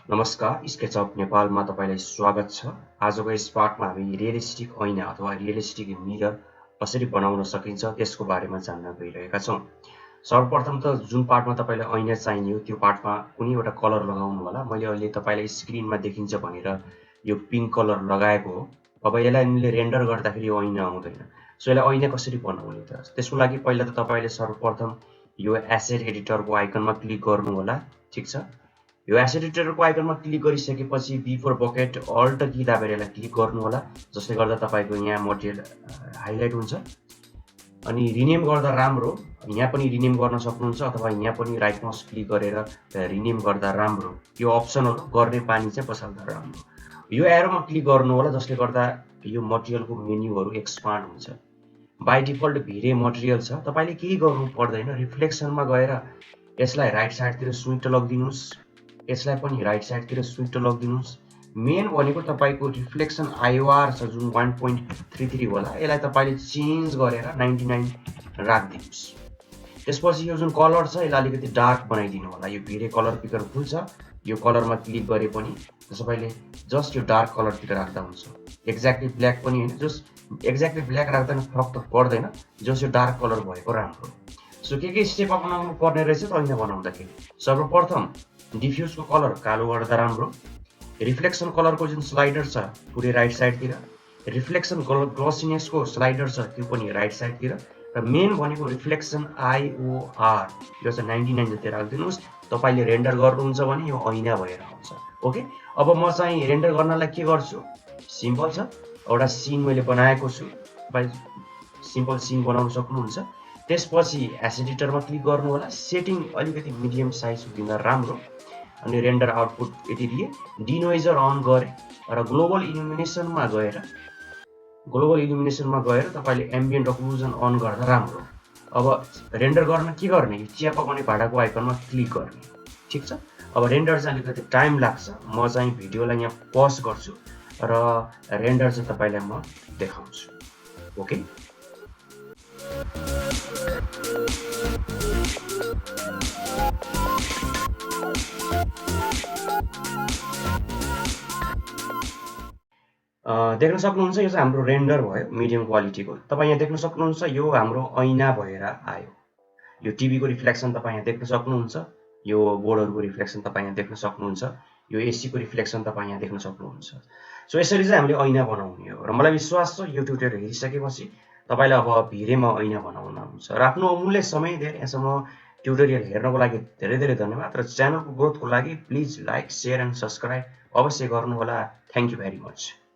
नमस्कार, स्केचअप नेपालमा तपाईलाई स्वागत छ। आजको यस पाठमा हामी रियलिस्टिक ऐना अथवा रियलिस्टिक मिरर कसरी बनाउन सकिन्छ त्यसको बारेमा जान्न गइरहेका छौँ। सर्वप्रथम त जुन पार्टमा तपाईलाई ऐना चाहिने हो त्यो पार्टमा कुनै एउटा कलर लगाउनु होला। मैले अहिले तपाईलाई स्क्रिनमा देखिन्छ भनेर यो पिङ्क कलर लगाएको हो। अब यसलाई हामीले रेन्डर गर्दाखेरि यो ऐना आउँदैन। सो यसलाई ऐना कसरी बनाउने त? त्यसको लागि पहिला त तपाईले सर्वप्रथम यो एसेट एडिटरको आइकनमा क्लिक गर्नु होला, ठीक छ? यो एसेट एडिटरको आइकनमा क्लिक गरिसकेपछि बिफोर बकेट अल्ट की दाबेर यसलाई क्लिक गर्नु होला, जसले गर्दा तपाईको यहाँ मटेरियल हाइलाइट हुन्छ। अनि रिनेम गर्दा राम्रो, यहाँ पनि रिनेम गर्न सक्नुहुन्छ अथवा यहाँ पनि राइट माउस क्लिक गरेर रिनेम गर्दा राम्रो। यो अप्सनहरु गर्ने पानी चाहिँ पछाल्दा राम्रो। यो एरोमा क्लिक गर्नु होला, जसले गर्दा यो मटेरियलको मेन्युहरु एक्सपान्ड हुन्छ। बाइ डिफल्ट भिरे मटेरियल छ, तपाईले केही गर्नु पर्दैन। रिफ्लेक्सनमा गएर यसलाई राइट साइडतिर स्विट लगिदिनुस्, यसलाई पनि राइट साइडतिर स्विट लगिदिनुस्। मेन भनेको तपाईको रिफ्लेक्सन आईओआर छ जुन 1.33 होला, यसलाई तपाईले चेन्ज गरेर 99 राख्दिनुस्। त्यसपछि यो जुन कलर छ यसलाई अलिकति डार्क बनाइदिनु होला। यो भिरे कलर पिकर फुल छ, यो कलरमा क्लिक गरे पनि तपाईले जस्ट यो डार्क कलरतिर राख्दा हुन्छ। एक्ज्याक्टली ब्ल्याक पनि हैन, जस्ट एक्ज्याक्टली ब्ल्याक राख्दा पनि फरक त पर्दैन, जस्ट यो डार्क कलर भएको राम्रो। सो के स्टेप अपनाउनु पर्ने रहेछ त ऐना बनाउँदाखेरि? सर्वप्रथम डिफ्युज को कलर कालो गर्दा राम्रो। रिफ्लेक्सन कलर को जुन स्लाइडर छ पुरै राइट साइडतिर, रिफ्लेक्सन ग्लोसिनेस को स्लाइडर छ त्यो पनि राइट साइडतिर, र मेन भनेको रिफ्लेक्सन आईओआर यो चाहिँ 99 जति राख्दिनुस्। तपाईले रेन्डर गर्नुहुन्छ भने यो ऐना भएर आउँछ। ओके, अब म चाहिँ रेन्डर गर्नलाई के गर्छु? सिम्पल छ, एउटा सीन मैले बनाएको छु। तपाई सिम्पल सीन बनाउन सक्नुहुन्छ। त्यसपछि एसेट एडिटरमा क्लिक गर्नु होला, सेटिङ अलिकति मिडियम साइज दिँदा राम्रो। अनि रेन्डर आउटपुट यति दिए, डिनोइजर अन गरे र ग्लोबल इल्युमिनेसनमा गएर तपाईले एम्बिएन्ट अक्लुजन अन गर्दा राम्रो। अब रेन्डर गर्न के गर्ने? यो चिया पकाउने भाँडाको आइकनमा क्लिक गर्ने, ठीक छ? अब रेन्डर चाहिँ अलिकति टाइम लाग्छ। म चाहिँ भिडियोलाई यहाँ पज गर्छु र रेन्डर चाहिँ तपाईलाई म देखाउँछु। ओके, देख्न सक्नुहुन्छ यो चाहिँ हाम्रो रेन्डर भयो मिडियम क्वालिटीको। तपाई यहाँ देख्न सक्नुहुन्छ यो हाम्रो ऐना भएर आयो। यो टिभी को रिफ्लेक्सन तपाई यहाँ देख्न सक्नुहुन्छ, यो बोर्डहरुको रिफ्लेक्सन तपाई यहाँ देख्न सक्नुहुन्छ, यो एसी को रिफ्लेक्सन तपाई यहाँ देख्न सक्नुहुन्छ। सो यसरी चाहिँ हामीले ऐना बनाउने हो र मलाई विश्वास छ यो ट्युटोरियल हेरिसकेपछि तपाईलाई अब भिरेमा ऐना बनाउन आउँछ। र आफ्नो अमूल्य समय दिएर यहाँसम्म ट्युटोरियल हेर्नको लागि धेरै धेरै धन्यवाद। र च्यानलको ग्रोथको लागि please like, share and subscribe अवश्य गर्नु होला। Thank you very much.